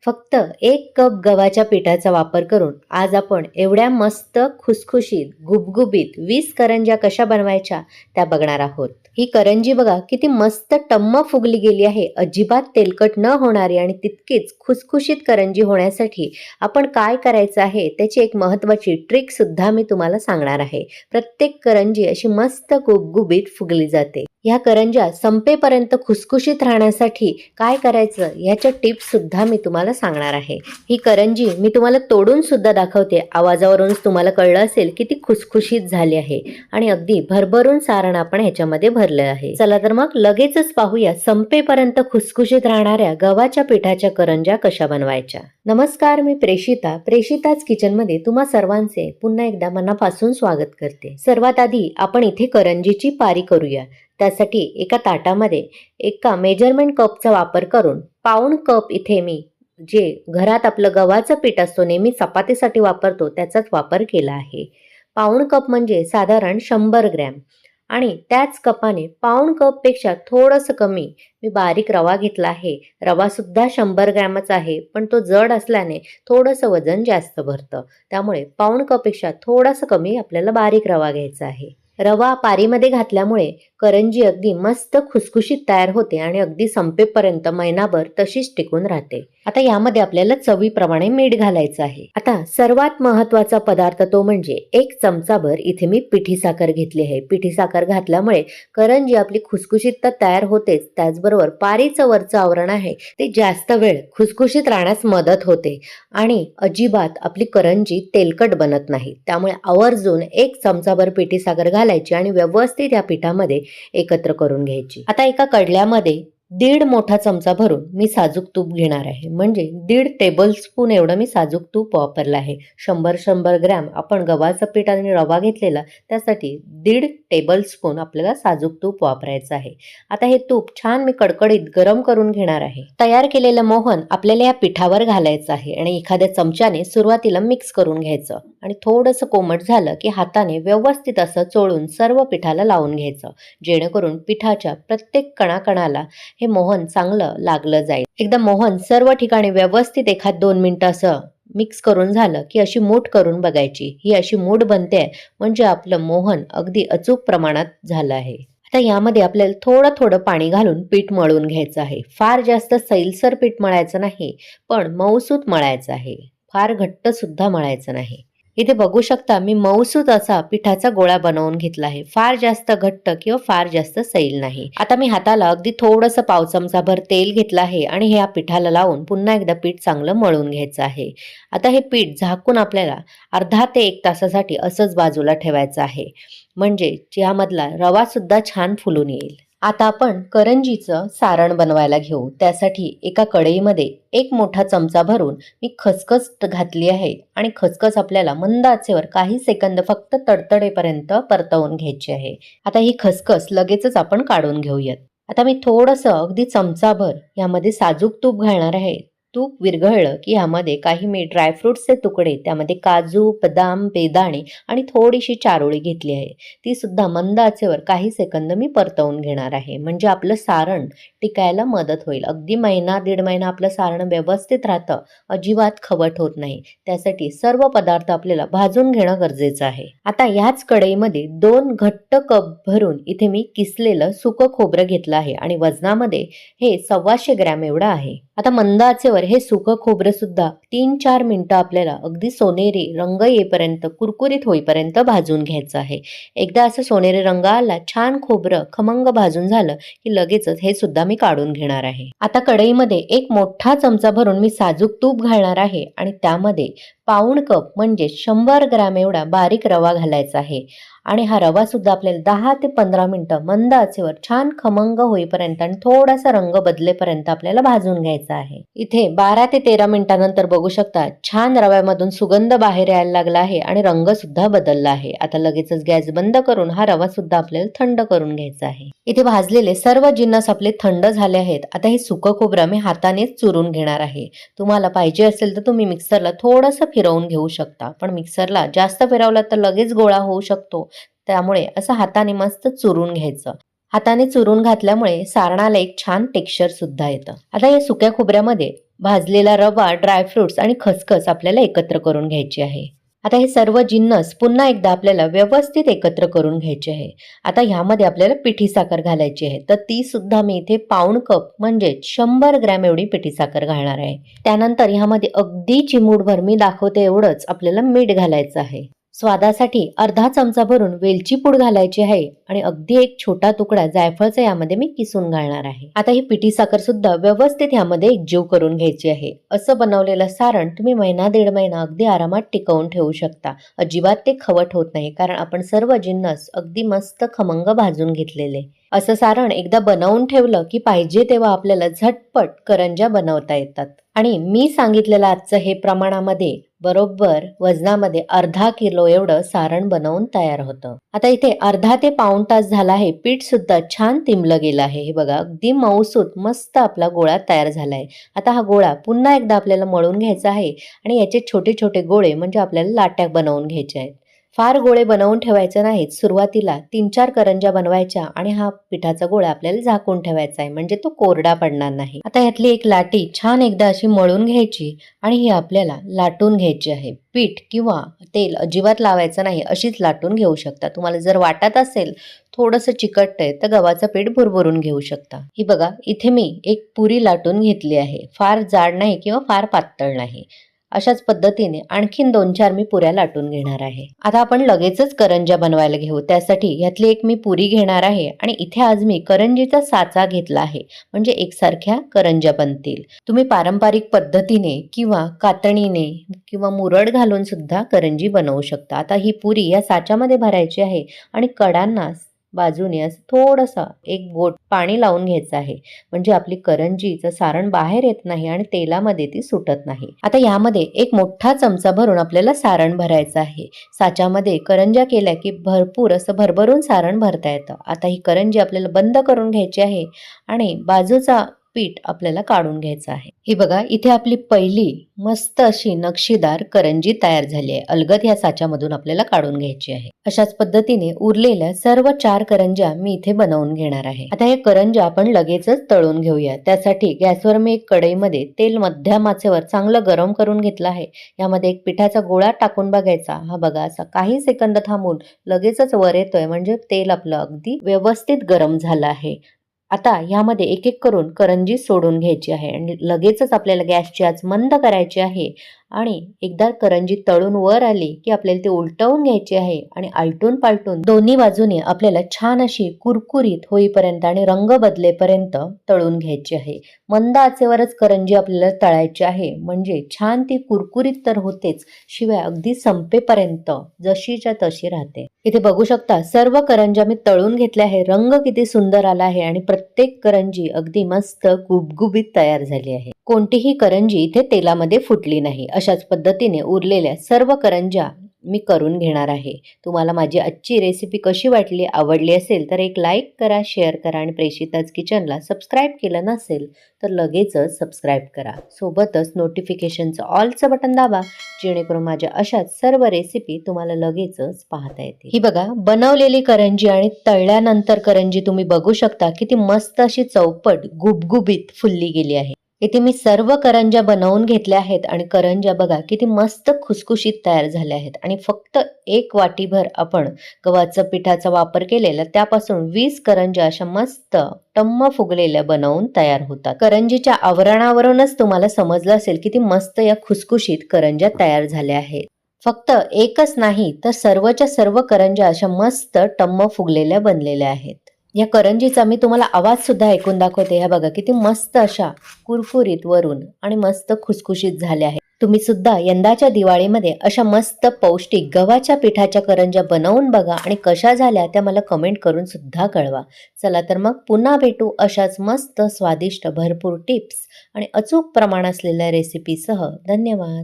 फक्त 1 कप गव्हाच्या पिठाचा वापर करून आज आपण एवढ्या मस्त खुसखुशीत गुबगुबीत 20 करंज्या कशा बनवायच्या त्या बघणार आहोत. ही करंजी बघा किती मस्त टम्म फुगली गेली आहे. अजिबात तेलकट न होणारी आणि तितकीच खुसखुशीत करंजी होण्यासाठी आपण काय करायचं आहे त्याची एक महत्त्वाची ट्रिक सुद्धा मी तुम्हाला सांगणार आहे. प्रत्येक करंजी अशी मस्त गुबगुबीत फुगली जाते. ह्या करंज्या संपेपर्यंत खुसखुशीत राहण्यासाठी काय करायचं ह्याच्या टिप्स सुद्धा मी तुम्हाला सांगणार आहे. ही करंजी मी तुम्हाला तोडून सुद्धा दाखवते. आवाजावरूनच तुम्हाला कळलं असेल की ती खुसखुशीत झाली आहे आणि अगदी भरभरून सारण आपण ह्याच्यामध्ये भरलं आहे. चला तर मग लगेचच पाहूया संपेपर्यंत खुसखुशीत राहणाऱ्या गव्हाच्या पिठाच्या करंज्या कशा बनवायच्या. नमस्कार, मी प्रेषिताच किचनमध्ये तुम्हा सर्वांचे पुन्हा एकदा मनापासून स्वागत करते. सर्वात आधी आपण इथे करंजीची पारी करूया. त्यासाठी एका ताटामध्ये एका मेजरमेंट कपचा वापर करून 1/2 कप इथे मी जे घरात आपलं गव्हाचं पीठ असतो नेहमी चपातीसाठी वापरतो त्याचाच वापर केला आहे. 1/2 कप म्हणजे साधारण 100 ग्रॅम आणि त्याच कपाने 1/2 कप पेक्षा थोडंसं कमी मी बारीक रवा घेतला आहे. रवा सुद्धा 100 ग्रॅमच आहे, पण तो जड असल्याने थोडंसं वजन जास्त भरतं. त्यामुळे 1/2 कप पेक्षा थोडंसं कमी आपल्याला बारीक रवा घ्यायचा आहे. रवा पारीमध्ये घातल्यामुळे करंजी अगदी मस्त खुसखुशीत तयार होते आणि अगदी संपेपर्यंत महिनाभर तशीच टिकून राहते. आता यामध्ये आपल्याला चवीप्रमाणे मीठ घालायचं आहे. आता सर्वात महत्त्वाचा पदार्थ तो म्हणजे 1 चमचाभर इथे मी पिठी साखर घेतली आहे. पिठी साखर घातल्यामुळे करंजी आपली खुसखुशीत तर तयार होतेच, त्याचबरोबर पारीचं वरचं आवरण आहे ते जास्त वेळ खुसखुशीत राहण्यास मदत होते आणि अजिबात आपली करंजी तेलकट बनत नाही. त्यामुळे आवर्जून 1 चमचाभर पिठी साखर घालायची आणि व्यवस्थित या पिठामध्ये एकत्र करून घ्यायची. आता एका कडल्यामध्ये 1.5 मोठा चमचा भरून मी साजूक तूप घेणार आहे. म्हणजे 1.5 टेबलस्पून एवढं मी साजूक तूप वापरलं आहे. 100 ग्रॅम आपण गव्हाचं पीठ आणि रवा घेतलेला, त्यासाठी 1.5 टेबलस्पून आपल्याला साजूक तूप वापरायचं आहे. आता हे तूप छान मी कडकडीत गरम करून घेणार आहे. तयार केलेलं मोहन आपल्याला या पिठावर घालायचं आहे आणि एखाद्या चमच्याने सुरुवातीला मिक्स करून घ्यायचं आणि थोडंसं कोमट झालं की हाताने व्यवस्थित असं चोळून सर्व पिठाला लावून घ्यायचं, जेणेकरून पिठाच्या प्रत्येक कणाकणाला हे मोहन चांगलं लागलं जाईल. एकदा मोहन सर्व ठिकाणी व्यवस्थित 1-2 मिनिटं असं मिक्स करून झालं की अशी मूठ करून बघायची. ही अशी मूठ बनते म्हणजे आपलं मोहन अगदी अचूक प्रमाणात झालं आहे. आता यामध्ये आपल्याला थोडं थोडं पाणी घालून पीठ मळून घ्यायचं आहे. फार जास्त सैलसर पीठ मळायचं नाही, पण मऊसूत मळायचं आहे. फार घट्ट सुद्धा मळायचं नाही. इथे बघू शकता मी मऊसूत असा पिठाचा गोळा बनवून घेतला आहे. फार जास्त घट्ट किंवा फार जास्त सैल नाही. आता मी हाताला अगदी थोडंसं 1/2 चमचाभर तेल घेतलं आहे आणि हे या पिठाला लावून पुन्हा एकदा पीठ चांगलं मळून घ्यायचं आहे. आता हे पीठ झाकून आपल्याला अर्धा ते 1 तासासाठी असंच बाजूला ठेवायचं आहे, म्हणजे यामधला रवा सुद्धा छान फुलून येईल. आता आपण करंजीचं सारण बनवायला घेऊ. त्यासाठी एका कढईमध्ये 1 मोठा चमचा भरून मी खसखस घातली आहे आणि खसखस आपल्याला मंद आचेवर काही सेकंद फक्त तडतडेपर्यंत परतवून घ्यायची आहे. आता ही खसखस लगेचच आपण काढून घेऊयात. आता मी थोडंसं अगदी चमचाभर यामध्ये साजूक तूप घालणार आहे. तूप विरघळलं की यामध्ये काही मी ड्रायफ्रुट्सचे तुकडे, त्यामध्ये काजू, बदाम, बेदाणे आणि थोडीशी चारोळी घेतली आहे. ती सुद्धा मंद आचेवर काही सेकंद मी परतवून घेणार आहे, म्हणजे आपलं सारण टिकायला मदत होईल. अगदी 1-1.5 महिना आपलं सारण व्यवस्थित राहतं, अजिबात खवट होत नाही. त्यासाठी सर्व पदार्थ आपल्याला भाजून घेणं गरजेचं आहे. आता ह्याच कढईमध्ये 2 घट्ट कप भरून इथे मी किसलेलं सुकं खोबरं घेतलं आहे आणि वजनामध्ये हे 125 ग्रॅम एवढं आहे. आता मंद आचेवर हे सुकं खोबरं सुद्धा 3-4 मिनिटं आपल्याला अगदी सोनेरी रंग येईपर्यंत, कुरकुरीत होईपर्यंत भाजून घ्यायचं आहे. एकदा असं सोनेरी रंग आला, छान खोबरं खमंग भाजून झालं की लगेचच हे सुद्धा मी काढून घेणार आहे. आता कढईमध्ये 1 मोठा चमचा भरून मी साजूक तूप घालणार आहे आणि त्यामध्ये 1/2 कप म्हणजे 100 ग्रॅम एवढा बारीक रवा घालायचा आहे आणि हा रवा सुद्धा आपल्याला 10 ते 15 मिनिटं मंद आचेवर छान खमंग होईपर्यंत आणि थोडासा रंग बदलेपर्यंत आपल्याला भाजून घ्यायचा आहे. इथे 12 ते 13 मिनिटांनंतर बघू शकता छान रव्यामधून सुगंध बाहेर यायला लागला आहे आणि रंग सुद्धा बदलला आहे. आता लगेचच गॅस बंद करून हा रवा सुद्धा आपल्याला थंड करून घ्यायचा आहे. इथे भाजलेले सर्व जिन्नस आपले थंड झाले आहेत. आता हे सुकं खोबरं मी हातानेच चुरून घेणार आहे. तुम्हाला पाहिजे असेल तर तुम्ही मिक्सरला थोडंसं फिरवून घेऊ शकता, पण मिक्सरला जास्त फिरवला तर लगेच गोळा होऊ शकतो. त्यामुळे असं हाताने मस्त चुरून घ्यायचं. हाताने चुरून घातल्यामुळे सारणाला एक छान टेक्स्चर सुद्धा येतं. आता या सुक्या खोबऱ्यामध्ये भाजलेला रवा, ड्रायफ्रुट्स आणि खसखस आपल्याला एकत्र करून घ्यायची आहे. आता हे सर्व जिन्नस पुन्हा एकदा आपल्याला व्यवस्थित एकत्र करून घ्यायचे आहे. आता ह्यामध्ये आपल्याला पिठी साखर घालायची आहे. तर ती सुद्धा मी इथे पाऊण कप म्हणजे 100 ग्रॅम एवढी पिठी साखर घालणार आहे. त्यानंतर ह्यामध्ये अगदी चिमूटभर मी दाखवते एवढंच आपल्याला मीठ घालायचं आहे. स्वादासाठी अर्धा चमचा भरून वेलची पूड घालायची आहे आणि अगदी एक छोटा तुकडा जायफळचा यामध्ये मी किसून घालणार आहे. आता ही पिठी साखर सुद्धा व्यवस्थित यामध्ये एकजीव करून घ्यायची आहे. असं बनवलेलं सारण तुम्ही महिना दीड महिना अगदी आरामात टिकवून ठेवू शकता. अजिबात ते खवट होत नाही, कारण आपण सर्व जिन्नस अगदी मस्त खमंग भाजून घेतलेले. असं सारण एकदा बनवून ठेवलं की पाहिजे तेव्हा आपल्याला झटपट करंज्या बनवता येतात. आणि मी सांगितलेलं आजचं हे प्रमाणामध्ये बरोबर वजनामध्ये अर्धा किलो एवढं सारण बनवून तयार होतं. आता इथे अर्धा ते पाऊण तास झाला आहे. पीठ सुद्धा छान तिंबलं गेलं आहे. हे बघा, अगदी मऊसूत मस्त आपला गोळा तयार झालाय. आता हा गोळा पुन्हा एकदा आपल्याला मळून घ्यायचा आहे आणि याचे छोटे छोटे गोळे म्हणजे आपल्याला लाट्या बनवून घ्यायच्या आहेत. फार गोळे बनवून ठेवायचे नाहीत. सुरुवातीला 3-4 करंज्या बनवायच्या आणि हा पिठाचा गोळा आपल्याला झाकून ठेवायचा आहे, म्हणजे तो कोरडा पडणार नाही. आता यातली एक लाटी छान एकदा अशी मळून घ्यायची आणि ही आपल्याला लाटून घ्यायची आहे. पीठ किंवा तेल अजिबात लावायचं नाही, अशीच लाटून घेऊ शकता. तुम्हाला जर वाटत असेल थोडंसं चिकटतंय तर गव्हाचं पीठ भुरभुरून घेऊ शकता. ही बघा, इथे मी एक पुरी लाटून घेतली आहे. फार जाड नाही किंवा फार पातळ नाही. अशाच पद्धतीने आणखीन 2-4 मी पुऱ्या लाटून घेणार आहे. आता आपण लगेचच करंज्या बनवायला घेऊ. त्यासाठी यातली एक मी पुरी घेणार आहे आणि इथे आज मी करंजीचा साचा घेतला आहे, म्हणजे एकसारख्या करंज्या बनतील. तुम्ही पारंपरिक पद्धतीने किंवा कातणीने किंवा मुरड घालून सुद्धा करंजी बनवू शकता. आता ही पुरी या साच्यामध्ये भरायची आहे आणि कडांना बाजूने असं थोडंसं एक बोट पाणी लावून घ्यायचं आहे, म्हणजे आपली करंजीचं सारण बाहेर येत नाही आणि तेलामध्ये ती सुटत नाही. आता यामध्ये एक मोठा चमचा भरून आपल्याला सारण भरायचं आहे. साच्यामध्ये करंज्या केल्या की भरपूर असं भरभरून सारण भरता येतं. आता ही करंजी आपल्याला बंद करून घ्यायची आहे आणि बाजूचा पीठ आपल्याला काढून घ्यायचं आहे. ही बघा, इथे आपली पहिली मस्त अशी नक्षीदार करंजी तयार झाली आहे. अलगद ह्या साच्यामधून आपल्याला काढून घ्यायची आहे. अशाच पद्धतीने उरलेल्या सर्व 4 करंज्या मी इथे बनवून घेणार आहे. आता या करंज्या आपण लगेचच तळून घेऊया. त्यासाठी गॅसवर मी एक कढईमध्ये तेल मध्यम आचेवर चांगलं गरम करून घेतलं आहे. यामध्ये एक पिठाचा गोळा टाकून बघायचा. हा बघा, असा काही सेकंद थांबून लगेचच वर येतोय, म्हणजे तेल आपलं अगदी व्यवस्थित गरम झालं आहे. आता ह्यामध्ये एक एक करून करंजी सोडून घ्यायची आहे आणि लगेचच आपल्याला गॅसची आच मंद करायची आहे आणि एकदा करंजी तळून वर आली की आपल्याला ती उलटवून घ्यायची आहे आणि आलटून पालटून दोन्ही बाजूने आपल्याला छान अशी कुरकुरीत होईपर्यंत आणि रंग बदलेपर्यंत तळून घ्यायची आहे. मंद आचेवरच करंजी आपल्याला तळायची आहे, म्हणजे छान ती कुरकुरीत तर होतेच, शिवाय अगदी संपेपर्यंत जशीच्या तशी राहते. इथे बघू शकता, सर्व करंज्या मी तळून घेतल्या आहे. रंग किती सुंदर आला आहे आणि प्रत्येक करंजी अगदी मस्त गुबगुबीत तयार झाली आहे. कोणतीही करंजी इथे तेलामध्ये फुटली नाही. अशाच पद्धतीने उरलेल्या सर्व करंज्या मी करून घेणार आहे. तुम्हाला माझी आजची रेसिपी कशी वाटली, आवडली असेल तर एक लाईक करा, शेअर करा आणि प्रेषिताज किचनला सबस्क्राईब केलं नसेल तर लगेचच सबस्क्राईब करा. सोबतच नोटिफिकेशनचं ऑलचं बटन दाबा, जेणेकरून माझ्या अशाच सर्व रेसिपी तुम्हाला लगेचच पाहता येतील. ही बघा, बनवलेली करंजी आणि तळल्यानंतर करंजी तुम्ही बघू शकता किती मस्त अशी चौपट गुबगुबीत फुलली गेली आहे. इथे मी सर्व करंज्या बनवून घेतल्या आहेत आणि करंज्या बघा किती मस्त खुसखुशीत तयार झाल्या आहेत. आणि फक्त 1 वाटीभर आपण गव्हाचं पिठाचा वापर केलेला, त्यापासून 20 करंज्या अशा मस्त टम्म फुगलेल्या बनवून तयार होतात. करंजीच्या आवरणावरूनच तुम्हाला समजलं असेल किती मस्त या खुसखुशीत करंज्या तयार झाल्या आहेत. फक्त एकच नाही तर सर्वच्या सर्व करंज्या अशा मस्त टम्म फुगलेल्या बनलेल्या आहेत. या करंजीचा मी तुम्हाला आवाज सुद्धा ऐकून दाखवते. ह्या बघा किती मस्त अशा कुरकुरीत वरून आणि मस्त खुसखुशीत झाल्या आहेत. तुम्ही सुद्धा यंदाच्या दिवाळीमध्ये अशा मस्त पौष्टिक गव्हाच्या पिठाच्या करंज्या बनवून बघा आणि कशा झाल्या त्या मला कमेंट करून सुद्धा कळवा. चला तर मग पुन्हा भेटू अशाच मस्त स्वादिष्ट भरपूर टिप्स आणि अचूक प्रमाण असलेल्या रेसिपीसह. धन्यवाद.